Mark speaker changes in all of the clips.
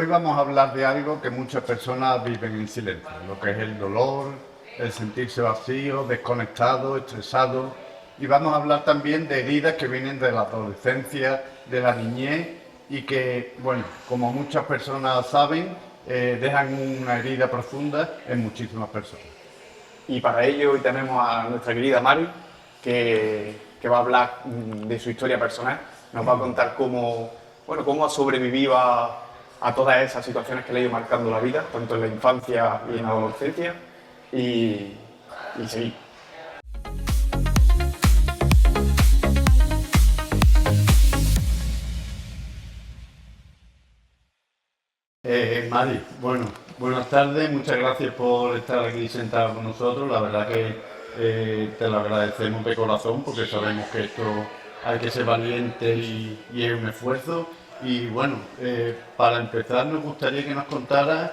Speaker 1: vamos a hablar de algo que muchas personas viven en silencio, lo que es el dolor, el sentirse vacío, desconectado, estresado. Y vamos a hablar también de heridas que vienen de la adolescencia, de la niñez y que, bueno, como muchas personas saben, dejan una herida profunda en muchísimas personas.
Speaker 2: Y para ello hoy tenemos a nuestra querida Mari, que va a hablar de su historia personal. Nos va a contar cómo ha sobrevivido a todas esas situaciones que le ha ido marcando la vida, tanto en la infancia y en la adolescencia. Y seguimos.
Speaker 1: Mari, bueno, buenas tardes, muchas gracias por estar aquí sentada con nosotros. La verdad que te lo agradecemos de corazón porque sabemos que esto hay que ser valiente y es un esfuerzo. Y bueno, para empezar nos gustaría que nos contaras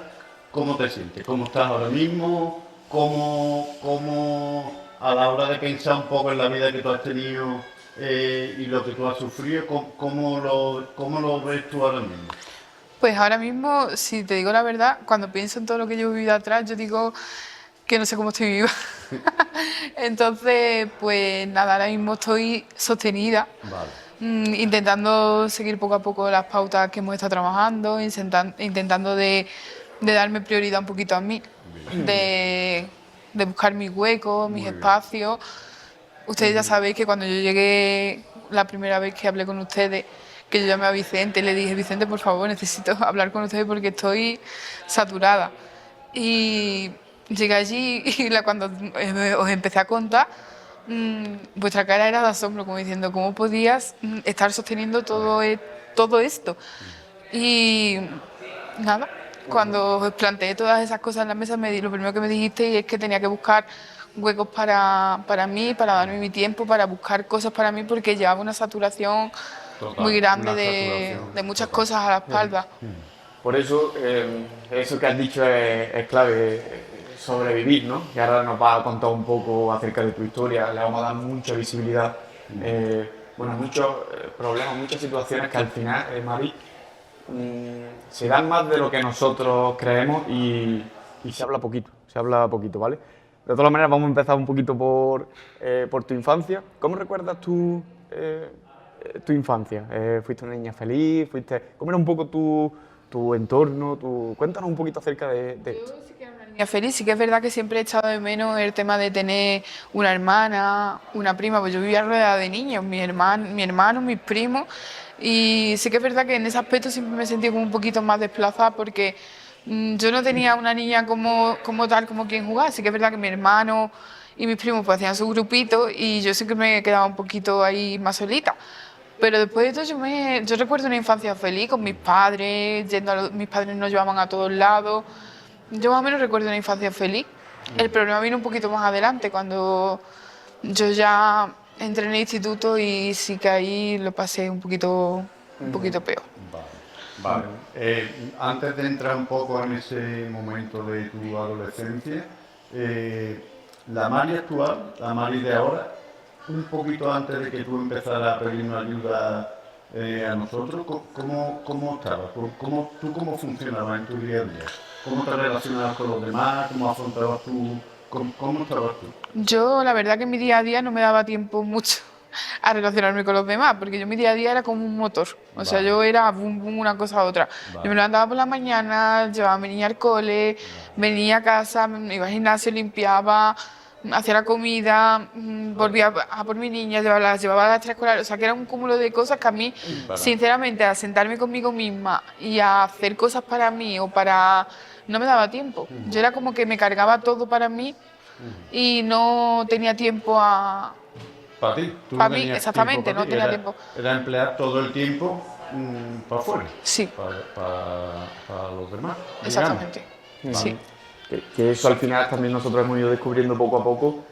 Speaker 1: cómo te sientes, cómo estás ahora mismo, cómo a la hora de pensar un poco en la vida que tú has tenido y lo que tú has sufrido, cómo lo ves tú ahora mismo.
Speaker 3: Pues ahora mismo, si te digo la verdad, cuando pienso en todo lo que yo he vivido atrás, yo digo que no sé cómo estoy viva. Entonces, pues nada, ahora mismo estoy sostenida, intentando seguir poco a poco las pautas que hemos estado trabajando, intentando de darme prioridad un poquito a mí, de buscar mis huecos, mis espacios. Ustedes ya sabéis que cuando yo llegué, la primera vez que hablé con ustedes, que yo llamé a Vicente y le dije: Vicente, por favor, necesito hablar con ustedes porque estoy saturada. Y llegué allí y cuando os empecé a contar, vuestra cara era de asombro, como diciendo: ¿cómo podías estar sosteniendo todo esto? Y nada, cuando os planteé todas esas cosas en la mesa, lo primero que me dijiste es que tenía que buscar huecos para mí, para darme mi tiempo, para buscar cosas para mí, porque llevaba una saturación muy grande de muchas cosas a la espalda.
Speaker 2: Por eso, eso que has dicho es clave, sobrevivir, ¿no? Y ahora nos vas a contar un poco acerca de tu historia, le vamos a dar mucha visibilidad. Muchos problemas, muchas situaciones que al final, Mari, se dan más de lo que nosotros creemos y se habla poquito, ¿vale? De todas maneras, vamos a empezar un poquito por tu infancia. ¿Cómo recuerdas tu infancia? ¿Fuiste una niña feliz? ¿Cómo era un poco tu entorno? Cuéntanos un poquito acerca de esto.
Speaker 3: Yo sí que era una niña feliz, sí que es verdad que siempre he echado de menos el tema de tener una hermana, una prima, pues yo vivía rodeada de niños, mi hermano, mis primos, y sí que es verdad que en ese aspecto siempre me sentí como un poquito más desplazada porque yo no tenía una niña como tal, como quien jugar. Sí que es verdad que mi hermano y mis primos pues hacían su grupito y yo sí que me quedaba un poquito ahí más solita. Pero después de todo yo recuerdo una infancia feliz con mis padres, mis padres nos llevaban a todos lados. Yo más o menos recuerdo una infancia feliz. El problema vino un poquito más adelante, cuando yo ya entré en el instituto y sí que ahí lo pasé un poquito peor.
Speaker 1: Vale. Antes de entrar un poco en ese momento de tu adolescencia, la Mari actual, la Mari de ahora, un poquito antes de que tú empezaras a pedirnos ayuda a nosotros, ¿cómo estabas? ¿Cómo funcionabas en tu día a día? ¿Cómo te relacionabas con los demás? ¿Cómo afrontabas tú? ¿Cómo estabas tú?
Speaker 3: Yo, la verdad que en mi día a día no me daba tiempo mucho a relacionarme con los demás, porque yo mi día a día era como un motor. O sea, yo era boom, boom, una cosa a otra. Yo me levantaba por la mañana, llevaba a mi niña al cole, venía a casa, me iba al gimnasio, limpiaba, hacía la comida, volvía a por mi niña, llevaba a la extraescolar. O sea, que era un cúmulo de cosas que a mí, sinceramente, a sentarme conmigo misma y a hacer cosas para mí no me daba tiempo. Yo era como que me cargaba todo para mí y no tenía tiempo
Speaker 1: Para ti, tú
Speaker 3: para
Speaker 1: no
Speaker 3: mí,
Speaker 1: tenías
Speaker 3: exactamente,
Speaker 1: tiempo para
Speaker 3: no
Speaker 1: ti,
Speaker 3: tenía tiempo.
Speaker 1: era emplear todo el tiempo para afuera,
Speaker 3: Sí,
Speaker 1: para los demás. digamos.
Speaker 3: exactamente. Sí.
Speaker 2: Que eso al final también nosotros hemos ido descubriendo poco a poco,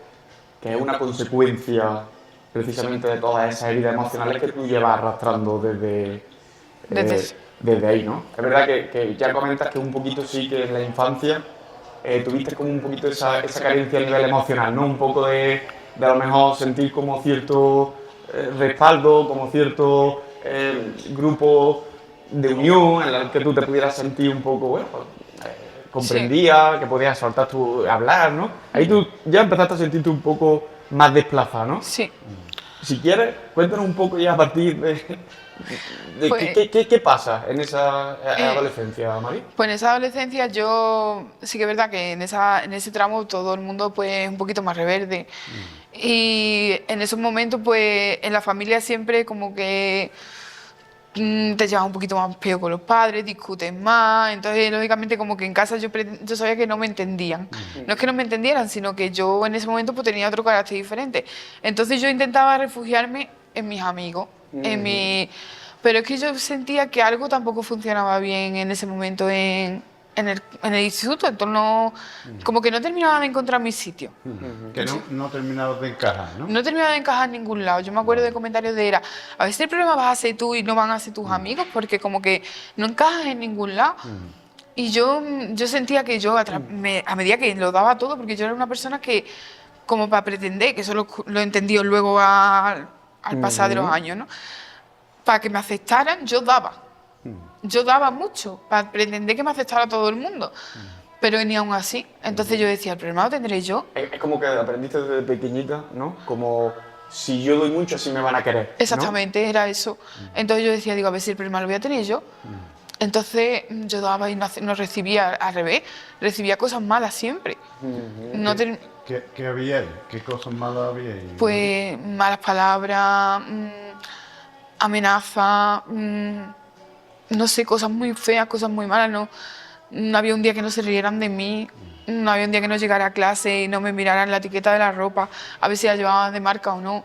Speaker 2: que es una consecuencia precisamente de todas esas heridas emocionales que tú llevas arrastrando desde ahí, ¿no? Es verdad que ya comentas que un poquito sí que en la infancia tuviste como un poquito esa carencia a nivel emocional, ¿no? Un poco de a lo mejor sentir como cierto respaldo, como cierto grupo de unión en la que tú te pudieras sentir un poco, bueno, pues, comprendía, que podías soltar tu, hablar, ¿no? Ahí tú ya empezaste a sentirte un poco más desplazada, ¿no?
Speaker 3: Sí.
Speaker 2: Si quieres, cuéntanos un poco ya a partir de
Speaker 3: Pues-
Speaker 2: qué pasa en esa adolescencia, Mari.
Speaker 3: Pues en esa adolescencia yo sí que es verdad que en ese tramo todo el mundo pues un poquito más rebelde. Y en esos momentos pues en la familia siempre como que te llevas un poquito más peo con los padres, discutes más, entonces lógicamente como que en casa yo sabía que no me entendían. No es que no me entendieran, sino que yo en ese momento pues tenía otro carácter diferente. Entonces yo intentaba refugiarme en mis amigos, pero es que yo sentía que algo tampoco funcionaba bien en ese momento en el instituto, entonces no, como que no terminaba de encontrar mi sitio.
Speaker 1: Que no terminabas de encajar, ¿no?
Speaker 3: No terminaba de encajar en ningún lado. Yo me acuerdo de comentarios de a veces el problema vas a ser tú y no van a ser tus amigos, porque como que no encajas en ningún lado. Y yo sentía que yo, a medida que lo daba todo, porque yo era una persona que, como para pretender, que eso lo he entendido luego al pasar de los años, ¿no? Para que me aceptaran, yo daba. Yo daba mucho, para pretender que me aceptara todo el mundo. Pero ni aún así. Entonces yo decía, el problema lo tendré yo.
Speaker 2: Es como que aprendiste desde pequeñita, ¿no? Como si yo doy mucho, así me van a querer, ¿no?
Speaker 3: Exactamente, era eso. Entonces yo decía, digo, a ver si el problema lo voy a tener yo. Entonces yo daba y no recibía, al revés, recibía cosas malas siempre. No ten-
Speaker 1: ¿Qué había ahí? ¿Qué cosas malas había ahí?
Speaker 3: Pues malas palabras, amenazas, no sé, cosas muy feas, cosas muy malas. No había un día que no se rieran de mí, no había un día que no llegara a clase y no me miraran la etiqueta de la ropa, a ver si la llevaba de marca o no.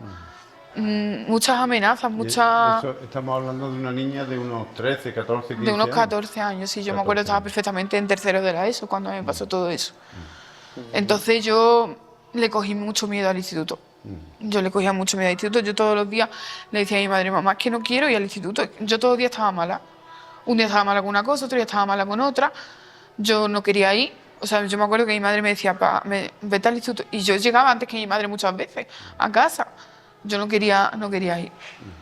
Speaker 3: Muchas amenazas, muchas...
Speaker 1: Estamos hablando de una niña de unos 13, 14, 15
Speaker 3: De unos
Speaker 1: años.
Speaker 3: 14 años, sí, yo me acuerdo,
Speaker 1: 14
Speaker 3: estaba
Speaker 1: años.
Speaker 3: perfectamente en tercero de la ESO cuando me pasó todo eso. Entonces yo le cogí mucho miedo al instituto. Yo le cogía mucho miedo al instituto. Yo todos los días le decía a mi madre, mamá, es que no quiero ir al instituto. Yo todos los días estaba mala. Un día estaba mala con una cosa, otro día estaba mala con otra. Yo no quería ir. O sea, yo me acuerdo que mi madre me decía, vete al instituto. Y yo llegaba antes que mi madre muchas veces a casa. Yo no quería ir.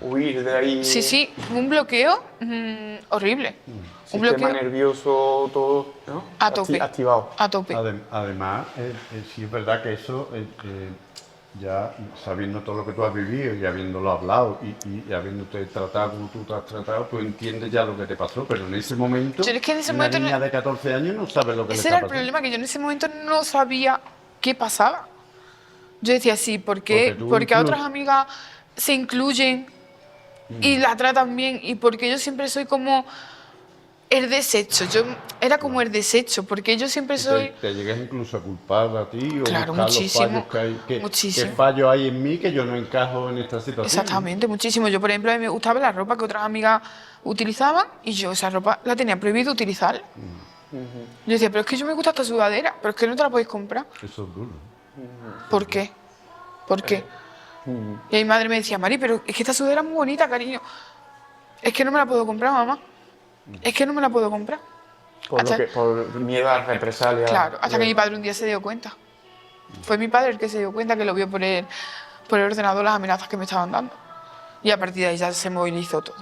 Speaker 2: Huir de ahí.
Speaker 3: Sí, un bloqueo horrible. Un
Speaker 2: Sistema
Speaker 3: bloqueo
Speaker 2: nervioso, todo, ¿no?
Speaker 3: a tope.
Speaker 2: Activado.
Speaker 3: A tope.
Speaker 1: Además, sí es verdad que eso, ya sabiendo todo lo que tú has vivido y habiéndolo hablado y habiéndote tratado como tú te has tratado, tú entiendes ya lo que te pasó, pero en ese momento,
Speaker 3: Yo es que en ese
Speaker 1: una
Speaker 3: momento
Speaker 1: niña
Speaker 3: no-
Speaker 1: de 14 años no sabe lo que le
Speaker 3: Ese
Speaker 1: está
Speaker 3: era el
Speaker 1: pasando.
Speaker 3: problema, que yo en ese momento no sabía qué pasaba. Yo decía, sí, ¿por qué?
Speaker 1: Porque tú
Speaker 3: Porque a
Speaker 1: incluso-
Speaker 3: otras amigas se incluyen y la tratan bien, y porque yo siempre soy como el desecho. Yo era como el desecho, porque yo siempre soy...
Speaker 1: Te llegas incluso a culpar a ti o
Speaker 3: Claro,
Speaker 1: buscar
Speaker 3: muchísimo,
Speaker 1: los fallos que hay. ¿Qué
Speaker 3: muchísimo.
Speaker 1: fallo hay en mí que yo no encajo en esta situación?
Speaker 3: Exactamente, muchísimo. Yo, por ejemplo, a mí me gustaba la ropa que otras amigas utilizaban y yo esa ropa la tenía prohibido utilizar. Yo decía, pero es que yo me gusta esta sudadera, pero es que no te la podéis comprar.
Speaker 1: Eso es duro.
Speaker 3: ¿Por qué? ¿Por qué? Y mi madre me decía, Mari, pero es que esta sudadera es muy bonita, cariño. Es que no me la puedo comprar, mamá. Es que no me la puedo comprar.
Speaker 2: Por miedo a represalias.
Speaker 3: Claro, hasta que mi padre un día se dio cuenta. Fue mi padre el que se dio cuenta, que lo vio por el ordenador las amenazas que me estaban dando. Y a partir de ahí ya se movilizó todo.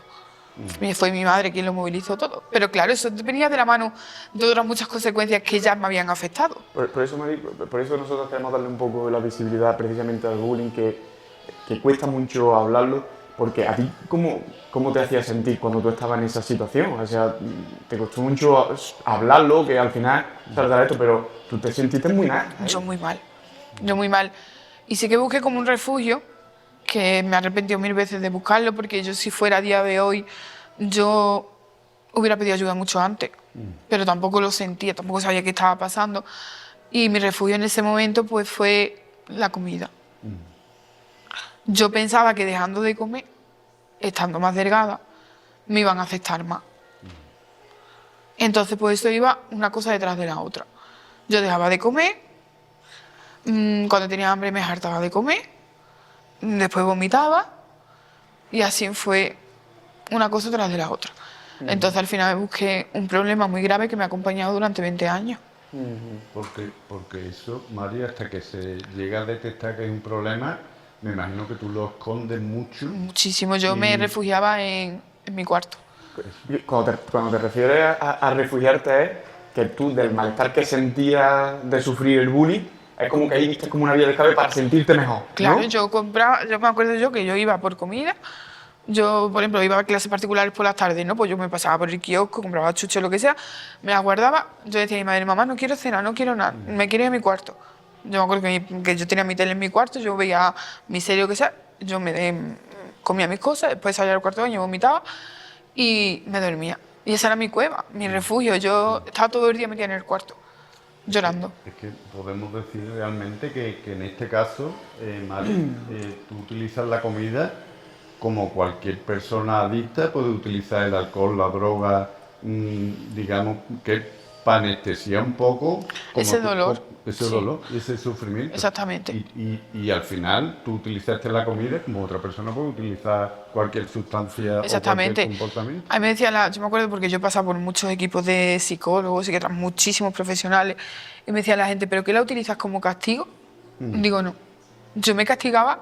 Speaker 3: Fue mi madre quien lo movilizó todo. Pero claro, eso venía de la mano de otras muchas consecuencias que ya me habían afectado.
Speaker 2: Por eso nosotros queremos darle un poco la visibilidad precisamente al bullying, que cuesta mucho hablarlo, porque a ti, ¿cómo te hacía sentir cuando tú estabas en esa situación? O sea, te costó mucho hablarlo, que al final saldrá esto, pero tú te sentiste muy mal.
Speaker 3: Yo muy mal. Yo muy mal. Y sí que busqué como un refugio, que me he arrepentido 1000 veces de buscarlo, porque yo, si fuera a día de hoy, yo hubiera pedido ayuda mucho antes, pero tampoco lo sentía, tampoco sabía qué estaba pasando. Y mi refugio en ese momento pues fue la comida. Yo pensaba que dejando de comer, estando más delgada, me iban a aceptar más. Entonces pues eso iba una cosa detrás de la otra. Yo dejaba de comer, cuando tenía hambre me hartaba de comer, después vomitaba y así fue una cosa tras de la otra. Entonces al final me busqué un problema muy grave que me ha acompañado durante 20 años.
Speaker 1: Porque eso, María, hasta que se llega a detectar que es un problema, me imagino que tú lo escondes mucho.
Speaker 3: Muchísimo. Yo me refugiaba en mi cuarto.
Speaker 2: Cuando te refieres a refugiarte es que tú del malestar que sentías de sufrir el bullying, es como que ahí viste como una vía de escape para sentirte mejor, ¿no?
Speaker 3: Claro, yo me acuerdo yo que yo iba por comida. Yo, por ejemplo, iba a clases particulares por las tardes, ¿no? Pues yo me pasaba por el kiosco, compraba chuches, lo que sea, me las guardaba. Yo decía a mi madre, mamá, no quiero cenar, no quiero nada, me quiero ir a mi cuarto. Yo me acuerdo que yo tenía mi tele en mi cuarto, yo veía mi serie o que sea, yo comía mis cosas, después salía al cuarto de baño, vomitaba y me dormía. Y esa era mi cueva, mi refugio. Yo estaba todo el día metida en el cuarto, llorando.
Speaker 1: Es que podemos decir realmente que en este caso, Mari, tú utilizas la comida como cualquier persona adicta puede utilizar el alcohol, la droga, digamos, que para anestesiar un poco
Speaker 3: Ese dolor.
Speaker 1: ese
Speaker 3: Sí.
Speaker 1: dolor y ese sufrimiento.
Speaker 3: Exactamente.
Speaker 1: Y al final tú utilizaste la comida como otra persona puede utilizar cualquier sustancia
Speaker 3: Exactamente.
Speaker 1: o cualquier comportamiento.
Speaker 3: A mí me decía, yo me acuerdo porque yo he pasado por muchos equipos de psicólogos, psiquiatras, muchísimos profesionales, y me decía la gente, ¿pero qué la utilizas como castigo? Digo, no. Yo me castigaba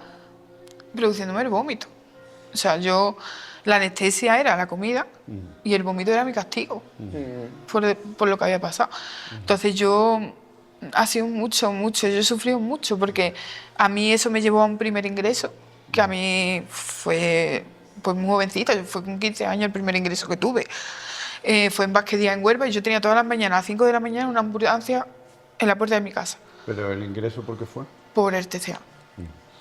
Speaker 3: produciéndome el vómito. O sea, la anestesia era la comida y el vómito era mi castigo por lo que había pasado. Entonces ha sido mucho, yo he sufrido mucho porque a mí eso me llevó a un primer ingreso, que a mí fue pues muy jovencita, fue con 15 años el primer ingreso que tuve. Fue en Vázquez Díaz en Huelva y yo tenía todas las mañanas a las 5 de la mañana una ambulancia en la puerta de mi casa
Speaker 1: Pero el ingreso, ¿por qué fue?
Speaker 3: por el TCA.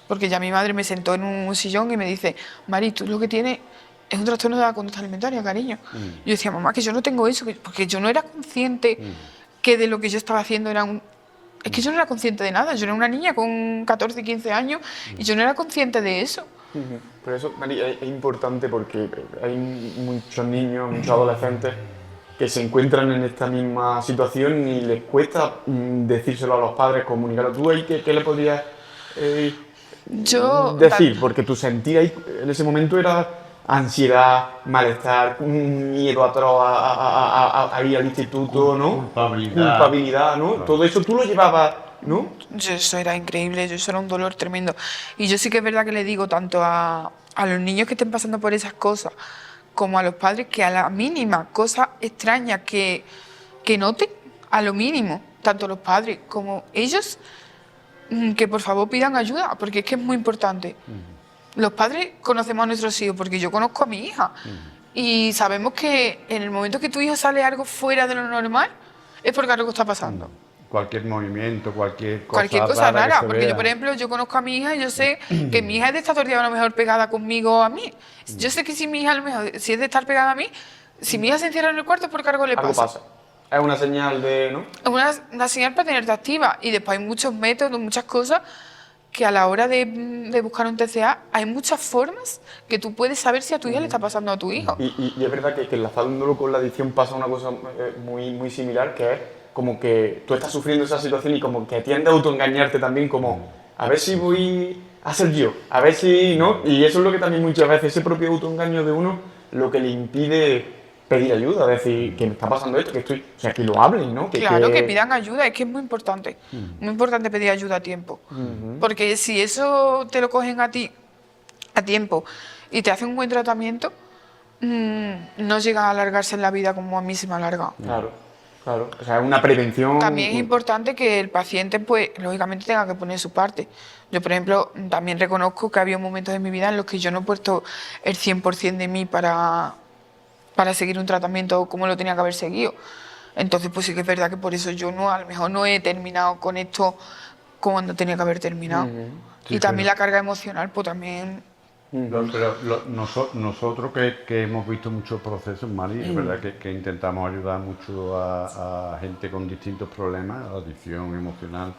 Speaker 3: Porque ya mi madre me sentó en un sillón y me dice, Mari, tú lo que tienes es un trastorno de la conducta alimentaria, cariño. Yo decía, mamá, que yo no tengo eso, porque yo no era consciente que de lo que yo estaba haciendo era un... Es que yo no era consciente de nada, yo era una niña con 14, 15 años y yo no era consciente de eso.
Speaker 2: Por eso, Mari, es importante porque hay muchos niños, muchos adolescentes que se encuentran en esta misma situación y les cuesta decírselo a los padres, comunicarlo. ¿Tú ahí qué le podrías decir? Porque tu sentir ahí en ese momento era ansiedad, malestar, miedo atroz a ir al instituto, ¿no? Culpabilidad, ¿no? Claro. Todo eso tú lo llevabas, ¿no?
Speaker 3: Eso era increíble, eso era un dolor tremendo. Y yo sí que es verdad que le digo tanto a los niños que estén pasando por esas cosas como a los padres que a la mínima cosa extraña que noten, a lo mínimo, tanto los padres como ellos, que por favor pidan ayuda, porque es que es muy importante. Los padres conocemos a nuestros hijos, porque yo conozco a mi hija, y sabemos que en el momento que tu hijo sale algo fuera de lo normal, es porque algo está pasando.
Speaker 1: Cualquier movimiento, cualquier
Speaker 3: cosa rara, porque
Speaker 1: vea.
Speaker 3: yo, por ejemplo, yo conozco a mi hija y yo sé que mi hija es de estar todo el día a lo mejor pegada conmigo a mí. Yo sé que si mi hija a lo mejor, si es de estar pegada a mí, si mi hija se encierra en el cuarto es porque algo le pasa.
Speaker 2: Es una señal de, ¿no?
Speaker 3: Es una señal para tenerte activa. Y después hay muchos métodos, muchas cosas que a la hora de buscar un TCA hay muchas formas que tú puedes saber si a tu hija le está pasando a tu hijo.
Speaker 2: Y es verdad que enlazándolo con la adicción pasa una cosa muy similar, que es como que tú estás sufriendo esa situación y como que tiendes a autoengañarte también, como a ver si voy a ser yo, a ver si, ¿no? Y eso es lo que también muchas veces, ese propio autoengaño de uno, lo que le impide pedir ayuda, decir que me está pasando esto, que estoy, o sea, que lo hablen, ¿no?
Speaker 3: Que pidan ayuda, es que es muy importante pedir ayuda a tiempo, porque si eso te lo cogen a ti a tiempo y te hacen un buen tratamiento, no llega a alargarse en la vida como a mí se me ha alargado.
Speaker 2: Claro, o sea, una prevención...
Speaker 3: También es importante que el paciente, pues, lógicamente tenga que poner su parte. Yo, por ejemplo, también reconozco que había momentos en mi vida en los que yo no he puesto el 100% de mí para seguir un tratamiento como lo tenía que haber seguido. Entonces, pues sí que es verdad que por eso yo a lo mejor no he terminado con esto cuando tenía que haber terminado.
Speaker 1: Sí,
Speaker 3: y también la carga emocional, pues también...
Speaker 1: Pero nosotros que hemos visto muchos procesos, Mari, es verdad que intentamos ayudar mucho a gente con distintos problemas, adicción emocional.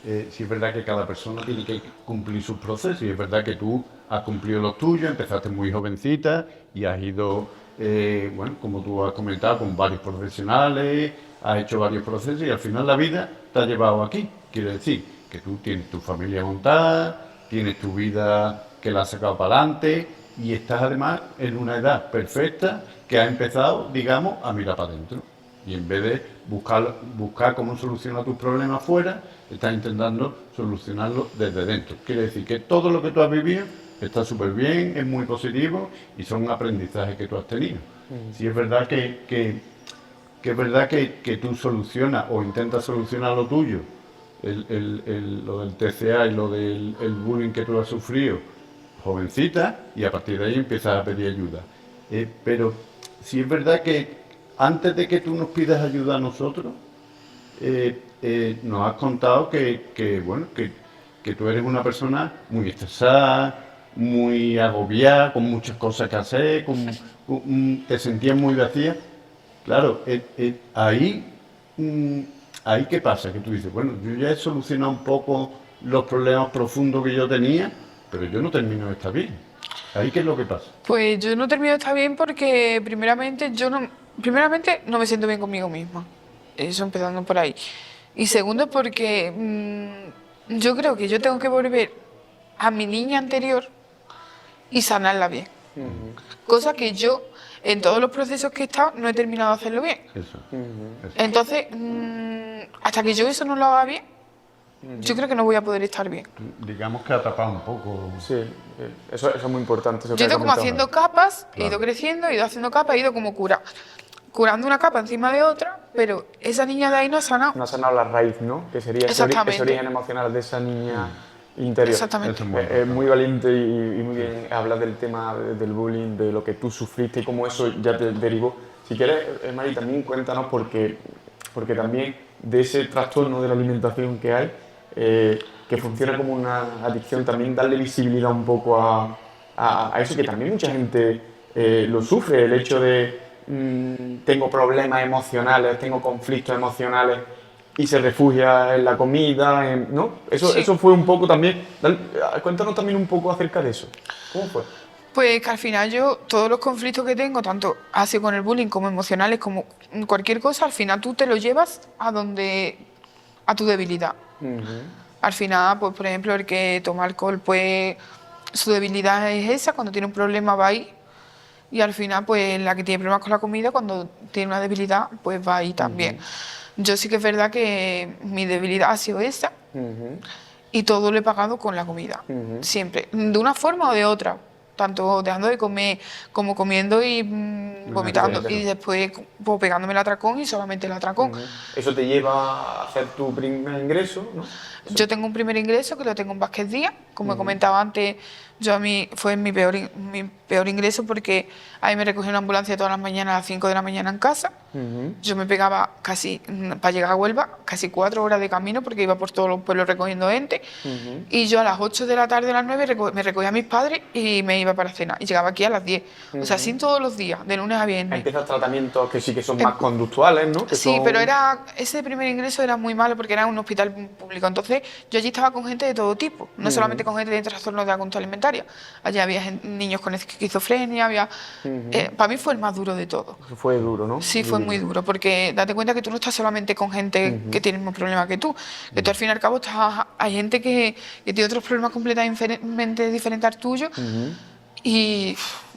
Speaker 1: Sí es verdad que cada persona tiene que cumplir sus procesos y es verdad que tú has cumplido los tuyos, empezaste muy jovencita y has ido, bueno, como tú has comentado, con varios profesionales, has hecho varios procesos y al final la vida te ha llevado aquí. Quiere decir que tú tienes tu familia montada, tienes tu vida que la has sacado para adelante y estás además en una edad perfecta que ha empezado, digamos, a mirar para adentro. Y en vez de buscar cómo solucionar tus problemas fuera, estás intentando solucionarlos desde dentro. Quiere decir que todo lo que tú has vivido está súper bien, es muy positivo y son aprendizajes que tú has tenido. Si es verdad que es verdad que tú solucionas o intentas solucionar lo tuyo, lo del TCA y lo del el bullying que tú has sufrido, jovencita, y a partir de ahí empiezas a pedir ayuda. Pero si es verdad que antes de que tú nos pidas ayuda a nosotros, nos has contado bueno, que tú eres una persona muy estresada, muy agobiada, con muchas cosas que hacer, te sentías muy vacía. Claro, ahí ¿qué pasa? Que tú dices, bueno, yo ya he solucionado un poco los problemas profundos que yo tenía, pero yo no termino de estar bien. ¿Ahí qué es lo que pasa?
Speaker 3: Pues yo no termino de estar bien porque primeramente no me siento bien conmigo misma. Eso empezando por ahí. Y segundo porque yo creo que yo tengo que volver a mi niña anterior y sanarla bien. Cosa que yo, en todos los procesos que he estado, no he terminado de hacerlo bien.
Speaker 1: Eso.
Speaker 3: Entonces, hasta que yo eso no lo haga bien, yo creo que no voy a poder estar bien.
Speaker 1: Digamos que atrapado un poco.
Speaker 2: Sí, eso es muy importante. Eso
Speaker 3: Yo he
Speaker 2: que
Speaker 3: ido como
Speaker 2: has
Speaker 3: haciendo
Speaker 2: comentado.
Speaker 3: capas, he
Speaker 1: Claro.
Speaker 3: ido creciendo, he ido haciendo capas, he ido como curando una capa encima de otra, pero esa niña de ahí no ha sanado.
Speaker 2: No has sanado la raíz, ¿no? Que sería ese
Speaker 3: Exactamente.
Speaker 2: origen emocional de esa niña interior.
Speaker 3: Exactamente.
Speaker 1: Eso es muy
Speaker 2: Es muy valiente y muy bien hablar del tema del bullying, de lo que tú sufriste y cómo eso ya te derivó. Si quieres, Mari, también cuéntanos porque también de ese trastorno de la alimentación que hay, que funciona como una adicción, también darle visibilidad un poco a eso, que también mucha gente lo sufre, el hecho de tengo problemas emocionales, tengo conflictos emocionales y se refugia en la comida, ¿no?
Speaker 3: Sí.
Speaker 2: Eso fue un poco también. Cuéntanos también un poco acerca de eso. ¿Cómo fue?
Speaker 3: Pues que al final yo, todos los conflictos que tengo, tanto así con el bullying como emocionales, como cualquier cosa, al final tú te lo llevas a tu debilidad. Al final, pues por ejemplo, el que toma alcohol, pues su debilidad es esa, cuando tiene un problema va ahí. Y al final, pues la que tiene problemas con la comida, cuando tiene una debilidad, pues va ahí también. Yo sí que es verdad que mi debilidad ha sido esa y todo lo he pagado con la comida, siempre, de una forma o de otra. Tanto dejando de comer como comiendo y vomitando y después pues, pegándome el atracón y solamente el atracón.
Speaker 2: Eso te lleva a hacer tu primer ingreso, ¿no?
Speaker 3: Yo tengo un primer ingreso que lo tengo en Vázquez Díaz, como he comentado antes, fue mi peor ingreso porque ahí me recogía una ambulancia todas las mañanas a las 5 de la mañana en casa. Yo me pegaba casi, para llegar a Huelva, casi 4 horas de camino porque iba por todos los pueblos recogiendo gente. Y yo a las 8 de la tarde, a las 9, me recogía a mis padres y me iba para cenar. Y llegaba aquí a las 10. O sea, así todos los días, de lunes a viernes.
Speaker 2: Empiezas tratamientos que sí que son más conductuales, ¿no? Que
Speaker 3: Sí,
Speaker 2: son...
Speaker 3: pero ese primer ingreso era muy malo porque era un hospital público. Entonces, yo allí estaba con gente de todo tipo, no solamente con gente de trastornos de la conducta alimentaria. Allí había niños con esquizofrenia, para mí fue el más duro de todo.
Speaker 2: Eso fue duro, ¿no?
Speaker 3: Sí, fue muy duro, porque date cuenta que tú no estás solamente con gente que tiene el mismo problema que tú al fin y al cabo hay gente que tiene otros problemas completamente diferentes al tuyo y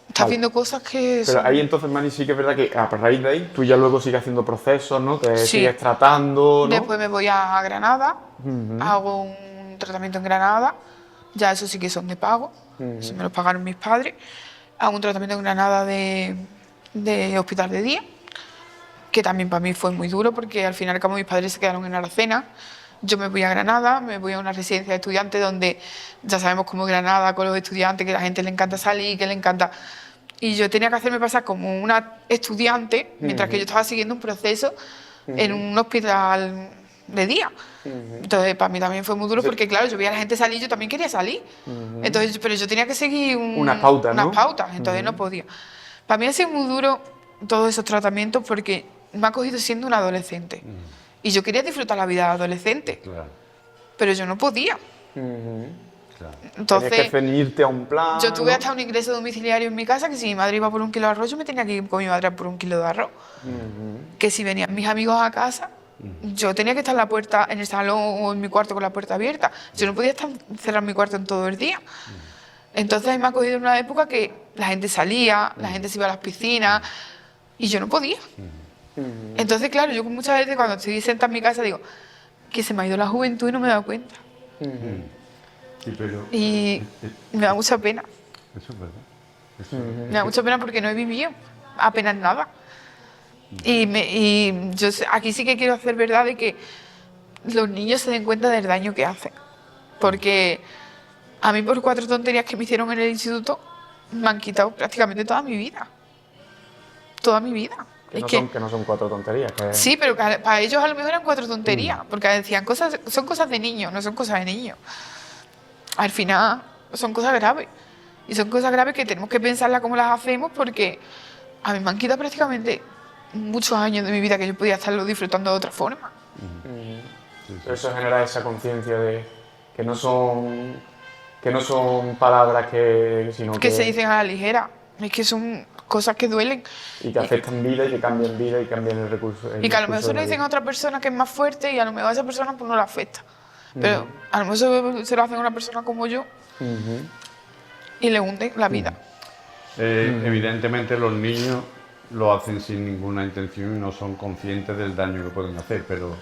Speaker 3: estás viendo cosas que...
Speaker 2: Pero
Speaker 3: son-
Speaker 2: ahí entonces, Mari, sí que es verdad que a raíz de ahí tú ya luego sigues haciendo procesos, ¿no? Que
Speaker 3: Sí.
Speaker 2: sigues tratando, ¿no?
Speaker 3: Después me voy a Granada, hago un tratamiento en Granada, ya eso sí que son de pago, eso me lo pagaron mis padres. Hago un tratamiento en Granada de hospital de día, que también para mí fue muy duro porque al final como mis padres se quedaron en Aracena, yo me voy a Granada, me voy a una residencia de estudiantes donde ya sabemos cómo es Granada con los estudiantes, que a la gente le encanta salir, que le encanta... Y yo tenía que hacerme pasar como una estudiante, mientras que yo estaba siguiendo un proceso en un hospital de día. Entonces, para mí también fue muy duro porque, claro, yo veía a la gente salir, yo también quería salir. Entonces, pero yo tenía que seguir
Speaker 2: Unas pautas, ¿no?
Speaker 3: entonces no podía. Para mí ha sido muy duro todos esos tratamientos porque me ha cogido siendo una adolescente. Y yo quería disfrutar la vida de adolescente,
Speaker 1: Claro,
Speaker 3: pero yo no podía.
Speaker 1: claro.
Speaker 3: Entonces,
Speaker 2: Tienes que ceñirte a un plan,
Speaker 3: yo tuve
Speaker 2: ¿no?
Speaker 3: hasta un ingreso domiciliario en mi casa, que si mi madre iba por un kilo de arroz, yo me tenía que ir con mi madre a por un kilo de arroz. Que si venían mis amigos a casa, yo tenía que estar en la puerta, en el salón o en mi cuarto con la puerta abierta. Yo no podía estar cerrar mi cuarto en todo el día. Entonces ahí me ha cogido una época que la gente salía, la gente se iba a las piscinas y yo no podía. Entonces, claro, yo muchas veces cuando estoy sentada en mi casa digo que se me ha ido la juventud y no me he dado cuenta.
Speaker 1: Sí, pero
Speaker 3: Y me da mucha pena.
Speaker 1: eso es verdad.
Speaker 3: Me da mucha pena porque no he vivido. apenas nada. Y yo aquí sí que quiero hacer verdad de que los niños se den cuenta del daño que hacen. Porque a mí por 4 tonterías que me hicieron en el instituto me han quitado prácticamente toda mi vida. Toda mi vida.
Speaker 2: Que no son 4 tonterías.
Speaker 3: Sí, pero que para ellos a lo mejor eran 4 tonterías, porque decían son cosas de niños, no son cosas de niños. Al final son cosas graves. Y son cosas graves que tenemos que pensarlas cómo las hacemos, porque a mí me han quitado prácticamente muchos años de mi vida que yo podía estarlo disfrutando de otra forma.
Speaker 2: Eso genera esa conciencia de que no son palabras sino
Speaker 3: que se dicen a la ligera. Es que son cosas que duelen.
Speaker 2: Y que afectan vida y que cambian vida y cambian el recurso.
Speaker 3: Y que a lo mejor se lo dicen a otra persona que es más fuerte y a lo mejor a esa persona pues no le afecta. Pero a lo mejor se lo hacen a una persona como yo y le hunden la vida.
Speaker 1: Evidentemente los niños lo hacen sin ninguna intención y no son conscientes del daño que pueden hacer, pero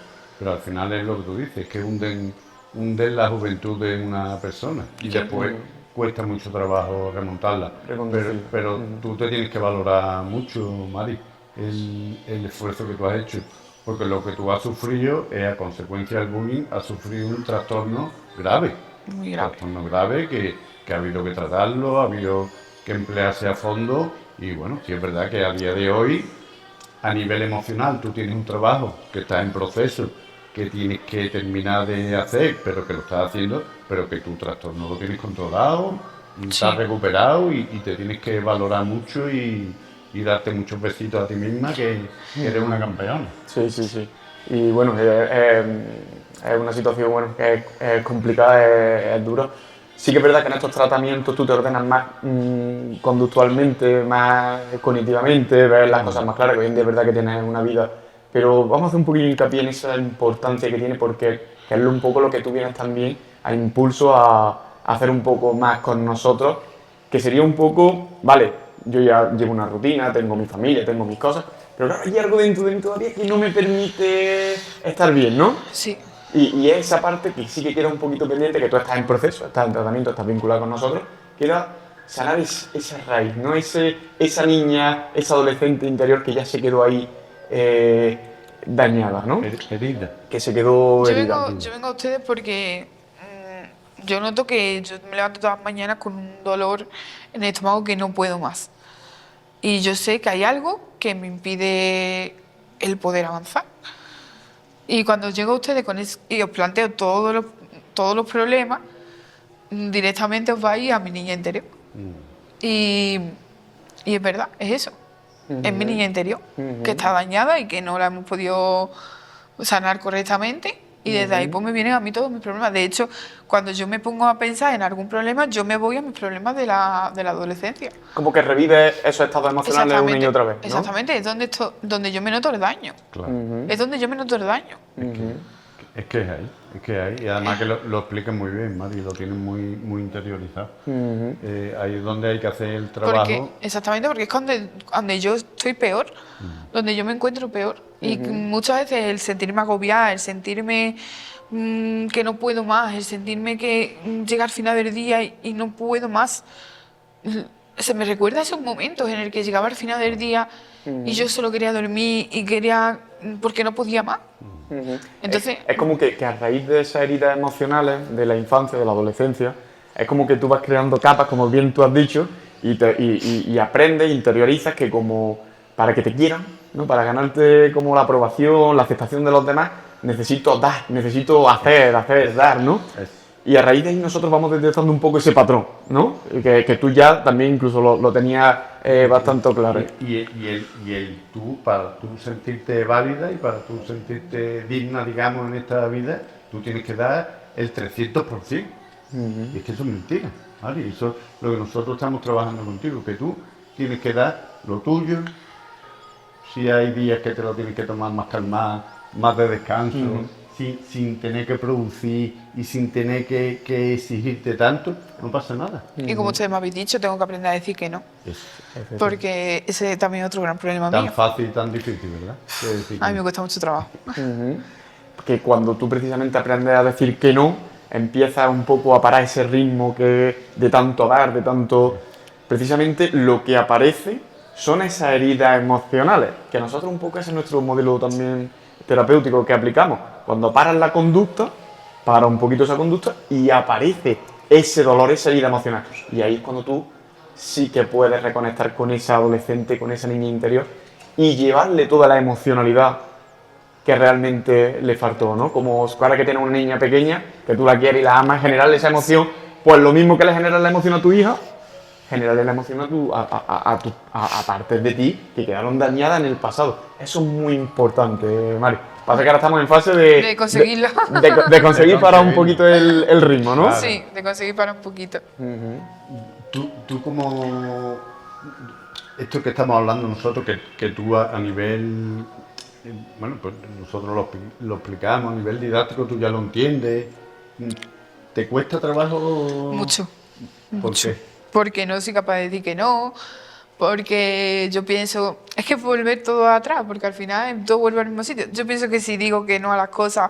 Speaker 1: al final es lo que tú dices, que hunden la juventud de una persona y después cuesta mucho trabajo remontarla. Pero tú te tienes que valorar mucho, Mari, el esfuerzo que tú has hecho, porque lo que tú has sufrido es a consecuencia del bullying, has sufrido un trastorno grave.
Speaker 3: Muy grave.
Speaker 1: Un trastorno grave que ha habido que tratarlo, ha habido que emplearse a fondo y bueno, sí es verdad que a día de hoy, a nivel emocional, tú tienes un trabajo que está en proceso, que tienes que terminar de hacer, pero que lo estás haciendo, pero que tu trastorno lo tienes controlado, estás recuperado y te tienes que valorar mucho y darte muchos besitos a ti misma, que eres una campeona.
Speaker 2: Sí. Y bueno, es una situación que es complicada, es dura. Sí que es verdad que en estos tratamientos tú te ordenas más conductualmente, más cognitivamente, ves las cosas más claras, que hoy en día es verdad que tienes una vida. Pero vamos a hacer un poquillo hincapié en esa importancia que tiene, porque es un poco lo que tú vienes también a impulso a hacer un poco más con nosotros, que sería un poco, vale, yo ya llevo una rutina, tengo mi familia, tengo mis cosas, pero claro, hay algo dentro de mí todavía que no me permite estar bien, ¿no?
Speaker 3: Sí.
Speaker 2: Y es esa parte que sí que queda un poquito pendiente, que tú estás en proceso, estás en tratamiento, estás vinculado con nosotros, que era sanar esa raíz, ¿no? Esa niña, esa adolescente interior que ya se quedó ahí dañada, ¿no?
Speaker 1: Herida.
Speaker 2: Que se quedó herida.
Speaker 3: Yo vengo a ustedes porque yo noto que yo me levanto todas las mañanas con un dolor en el estómago que no puedo más. Y yo sé que hay algo que me impide el poder avanzar. Y cuando llego a ustedes y os planteo todos los problemas, directamente os vais a mi niña interior. Y es verdad, es eso. Es mi niña interior, que está dañada y que no la hemos podido sanar correctamente. Y desde ahí pues me vienen a mí todos mis problemas. De hecho, cuando yo me pongo a pensar en algún problema, yo me voy a mis problemas de la adolescencia.
Speaker 2: Como que revive esos estados emocionales una y otra vez, ¿no?
Speaker 3: Exactamente, es donde yo me noto el daño.
Speaker 1: Claro.
Speaker 3: Es donde yo me noto el daño.
Speaker 1: Es que es ahí. Y además que lo explican muy bien, Mari, lo tienen muy interiorizado. Ahí es donde hay que hacer el trabajo.
Speaker 3: Exactamente, porque es donde yo estoy peor, donde yo me encuentro peor. Y muchas veces el sentirme agobiada, el sentirme que no puedo más, el sentirme que llega al final del día y no puedo más, se me recuerda a esos momentos en el que llegaba al final del día y yo solo quería dormir y porque no podía más. Entonces,
Speaker 2: es como que a raíz de esas heridas emocionales de la infancia, de la adolescencia, es como que tú vas creando capas, como bien tú has dicho, y aprendes, interiorizas que como para que te quieran, ¿no? Para ganarte como la aprobación, la aceptación de los demás, necesito dar, necesito hacer, dar, ¿no? Y a raíz de ahí nosotros vamos detectando un poco ese patrón, ¿no? Que tú ya también incluso lo tenías bastante claro.
Speaker 1: Y el tú, para tú sentirte válida y para tú sentirte digna, digamos, en esta vida, tú tienes que dar el 300%. Y es que eso es mentira, ¿vale? Eso es lo que nosotros estamos trabajando contigo, que tú tienes que dar lo tuyo. Si hay días que te lo tienes que tomar más calmado, más de descanso, sin tener que producir y sin tener que exigirte tanto, no pasa nada.
Speaker 3: Y como ustedes me habéis dicho, tengo que aprender a decir que no. Porque ese también es otro gran problema mío.
Speaker 1: Tan fácil y tan difícil, ¿verdad?
Speaker 3: A mí me cuesta mucho trabajo.
Speaker 2: Que cuando tú precisamente aprendes a decir que no, empiezas un poco a parar ese ritmo de tanto dar, de tanto... Precisamente lo que aparece son esas heridas emocionales, que nosotros un poco ese es nuestro modelo también terapéutico que aplicamos. Cuando paras la conducta, para un poquito esa conducta y aparece ese dolor, esa herida emocional. Y ahí es cuando tú sí que puedes reconectar con esa adolescente, con esa niña interior y llevarle toda la emocionalidad que realmente le faltó, ¿no? Como ahora que tienes una niña pequeña, que tú la quieres y la amas, generarle esa emoción, pues lo mismo que le genera la emoción a tu hija, generarle la emoción a partes de ti que quedaron dañadas en el pasado. Eso es muy importante, Mari. Pasa que ahora estamos en fase
Speaker 3: De conseguirlo.
Speaker 2: de conseguir parar un poquito el ritmo, ¿no?
Speaker 1: Claro.
Speaker 3: Sí, de conseguir para un poquito.
Speaker 1: Tú como... Esto que estamos hablando nosotros, que tú a nivel... Bueno, pues nosotros lo explicamos a nivel didáctico, tú ya lo entiendes. ¿Te cuesta trabajo?
Speaker 3: Mucho.
Speaker 1: ¿Por
Speaker 3: Mucho.
Speaker 1: qué?
Speaker 3: Porque no soy capaz de decir que no, porque yo pienso, es que volver todo atrás, porque al final todo vuelve al mismo sitio. Yo pienso que si digo que no a las cosas,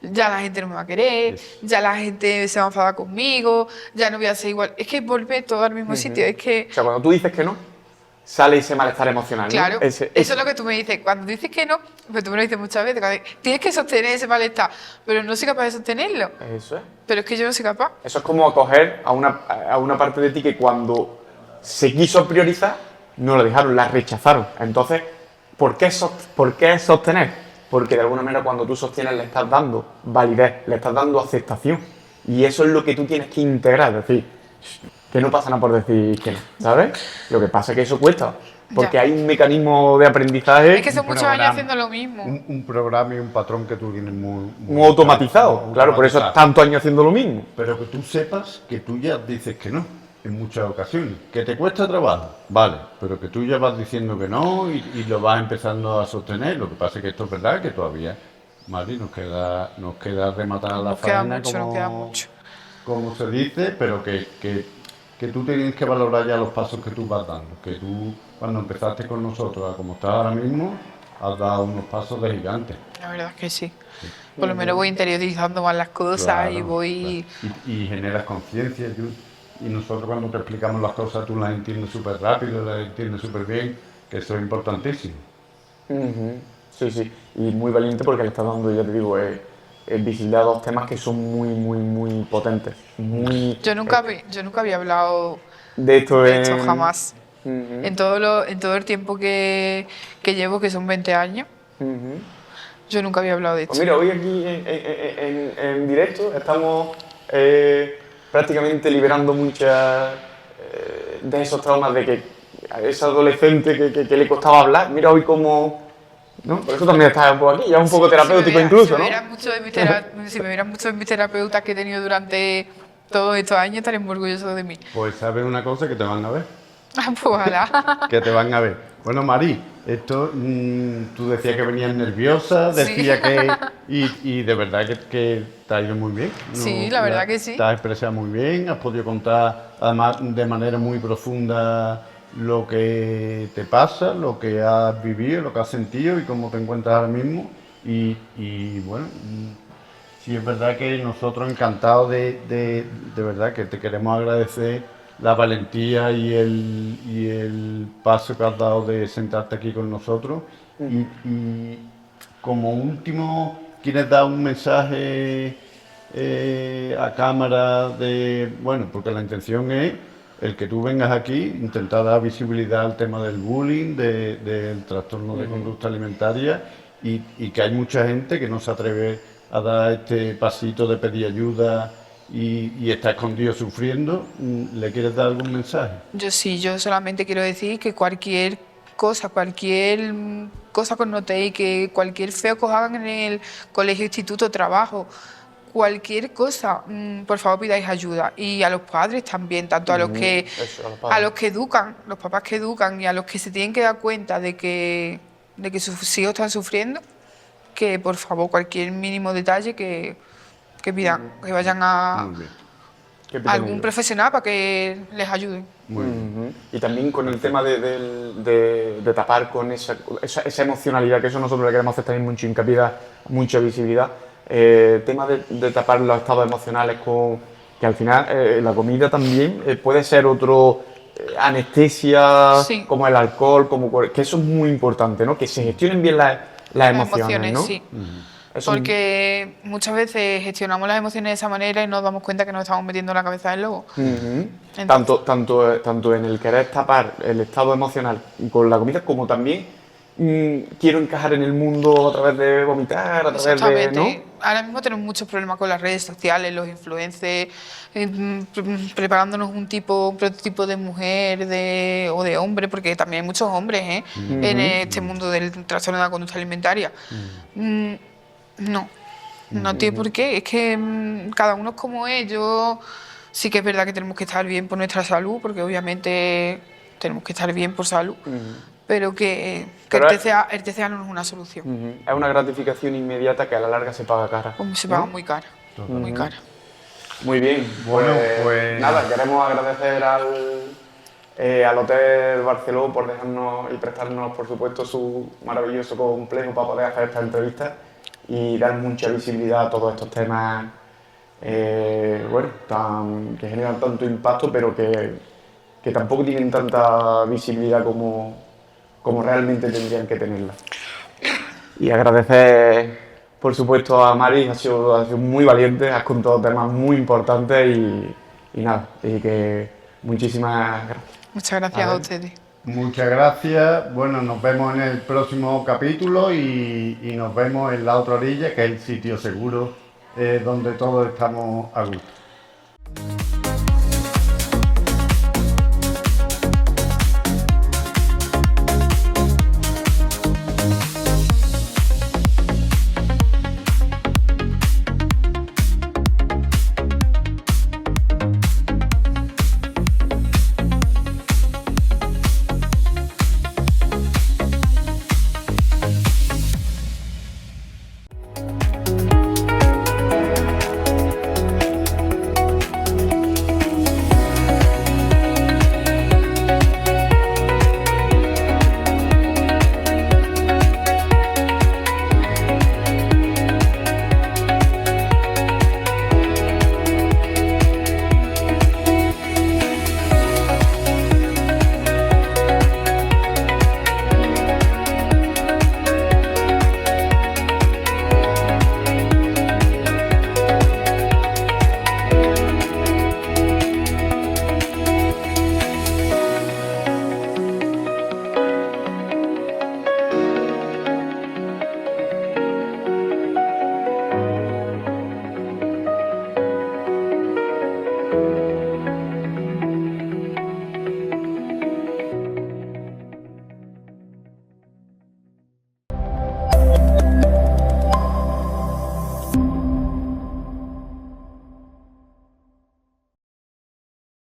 Speaker 3: ya la gente no me va a querer, ya la gente se va a enfadar conmigo, ya no voy a ser igual. Es que volver todo al mismo sitio, es que...
Speaker 2: O sea, cuando tú dices que no, sale ese malestar emocional, ¿no?
Speaker 3: Claro,
Speaker 2: Eso
Speaker 3: eso es lo que tú me dices. Cuando dices que no, pues tú me lo dices muchas veces, tienes que sostener ese malestar, pero no soy capaz de sostenerlo.
Speaker 2: Eso es.
Speaker 3: Pero es que yo no soy capaz.
Speaker 2: Eso es como acoger a una parte de ti que cuando se quiso priorizar, no la dejaron, la rechazaron. Entonces, ¿por qué sostener? Porque de alguna manera cuando tú sostienes le estás dando validez, le estás dando aceptación. Y eso es lo que tú tienes que integrar, es decir, que no pasa nada por decir que no, ¿sabes? Lo que pasa es que eso cuesta, porque
Speaker 3: Ya.
Speaker 2: hay un mecanismo de aprendizaje
Speaker 3: Es que son muchos años haciendo lo mismo.
Speaker 1: Un programa y un patrón que tú tienes
Speaker 2: muy automatizado.
Speaker 1: muy
Speaker 2: Claro, por eso
Speaker 1: automatizado.
Speaker 2: tantos años haciendo lo mismo.
Speaker 1: Pero que tú sepas que tú ya dices que no, en muchas ocasiones. Que te cuesta trabajo, vale, pero que tú ya vas diciendo que no y lo vas empezando a sostener. Lo que pasa es que esto es verdad que todavía, Mari, nos queda rematar la
Speaker 3: Nos queda
Speaker 1: faena
Speaker 3: mucho, nos queda mucho.
Speaker 1: como se dice, pero que tú tienes que valorar ya los pasos que tú vas dando. Que tú, cuando empezaste con nosotros, a como estás ahora mismo, has dado unos pasos de gigante.
Speaker 3: La verdad es que sí. Por lo menos voy interiorizando más las cosas
Speaker 1: Claro,
Speaker 3: y voy...
Speaker 1: claro. Y generas conciencia. Y nosotros cuando te explicamos las cosas, tú las entiendes súper rápido, las entiendes súper bien, que eso es importantísimo.
Speaker 2: Sí, sí. Y muy valiente porque le estás dando, ya te digo, visibilidad a dos temas que son muy, muy, muy potentes. Muy,
Speaker 3: Yo nunca había hablado
Speaker 2: de esto
Speaker 3: de esto
Speaker 2: en-
Speaker 3: jamás.
Speaker 2: Ujú,
Speaker 3: En todo el tiempo que llevo, que son 20 años,
Speaker 2: ujú.
Speaker 3: yo nunca había hablado de
Speaker 2: Pues
Speaker 3: esto.
Speaker 2: mira, hoy aquí en directo estamos prácticamente liberando muchas de esos traumas de que a esa adolescente que le costaba hablar. Mira hoy cómo... ¿no? Por eso también estás un poco aquí, ya un poco terapéutico incluso,
Speaker 3: si
Speaker 2: ¿no?
Speaker 3: me vieran muchos de mis terapeutas que he tenido durante todos estos años, estarían muy orgullosos de mí.
Speaker 1: Pues sabes una cosa que te van a ver.
Speaker 3: Pues ojalá.
Speaker 1: Que te van a ver. Bueno, Mari, esto tú decías que venías nerviosa, decías que... Y de verdad que te ha ido muy bien.
Speaker 3: Sí, la verdad que sí.
Speaker 1: Te has expresado muy bien, has podido contar además de manera muy profunda lo que te pasa, lo que has vivido, lo que has sentido y cómo te encuentras ahora mismo. Y bueno, sí es verdad que nosotros encantados de verdad que te queremos agradecer la valentía y el paso que has dado de sentarte aquí con nosotros. Y como último, ¿quieres dar un mensaje a cámara de, bueno, porque la intención es el que tú vengas aquí, intentar dar visibilidad al tema del bullying, del trastorno de conducta alimentaria y que hay mucha gente que no se atreve a dar este pasito de pedir ayuda y está escondido sufriendo. ¿Le quieres dar algún mensaje?
Speaker 3: Yo solamente quiero decir que cualquier cosa que os notéis, que cualquier feo que os hagan en el colegio, instituto, trabajo, cualquier cosa, por favor pidáis ayuda. Y a los padres también, tanto a los que
Speaker 2: Eso, a los padres.
Speaker 3: a los que educan, los papás que educan y a los que se tienen que dar cuenta de que sus hijos están sufriendo, que por favor cualquier mínimo detalle que pidan, que vayan a
Speaker 1: Muy bien.
Speaker 2: ¿Qué piden
Speaker 3: algún
Speaker 2: ellos?
Speaker 3: profesional para que les ayuden.
Speaker 1: Muy bien.
Speaker 2: Ujú. Y también con el tema de tapar con esa emocionalidad, que eso nosotros le queremos hacer también mucho hincapié, mucha visibilidad. Tema de tapar los estados emocionales con que al final la comida también puede ser otro anestesia,
Speaker 3: Sí.
Speaker 2: como el alcohol, que eso es muy importante, ¿no? Que se gestionen bien las emociones, ¿no?
Speaker 3: sí.
Speaker 2: Eso
Speaker 3: Porque muchas veces gestionamos las emociones de esa manera y nos damos cuenta que nos estamos metiendo en la cabeza del lobo.
Speaker 2: Ujú.
Speaker 3: Entonces-
Speaker 2: Tanto en el querer tapar el estado emocional con la comida, como también quiero encajar en el mundo a través de vomitar, a través de...
Speaker 3: Exactamente.
Speaker 2: ¿no?
Speaker 3: Ahora mismo tenemos muchos problemas con las redes sociales, los influencers, preparándonos un prototipo de mujer o de hombre, porque también hay muchos hombres en este mundo del trastorno de la conducta alimentaria. Mm, no, no tiene por qué. Es que cada uno es como es. Yo sí que es verdad que tenemos que estar bien por nuestra salud, porque obviamente tenemos que estar bien por salud, pero que
Speaker 2: Pero
Speaker 3: el TCA no es una solución.
Speaker 2: Ujú. Es una gratificación inmediata que a la larga se paga cara.
Speaker 3: Pues se
Speaker 2: ¿no?
Speaker 3: paga muy cara, muy cara.
Speaker 2: Muy bien.
Speaker 1: Bueno, pues-
Speaker 2: Nada, queremos agradecer al Hotel Barceló por dejarnos y prestarnos, por supuesto, su maravilloso complejo para poder hacer esta entrevista y dar mucha visibilidad a todos estos temas, bueno, que generan tanto impacto, pero que tampoco tienen tanta visibilidad como realmente tendrían que tenerla. Y agradecer, por supuesto, a Mari, ha sido muy valiente, has contado temas muy importantes y nada, y que muchísimas gracias.
Speaker 3: Muchas gracias a ustedes.
Speaker 1: Muchas gracias. Bueno, nos vemos en el próximo capítulo y nos vemos en la otra orilla, que es el sitio seguro donde todos estamos a gusto.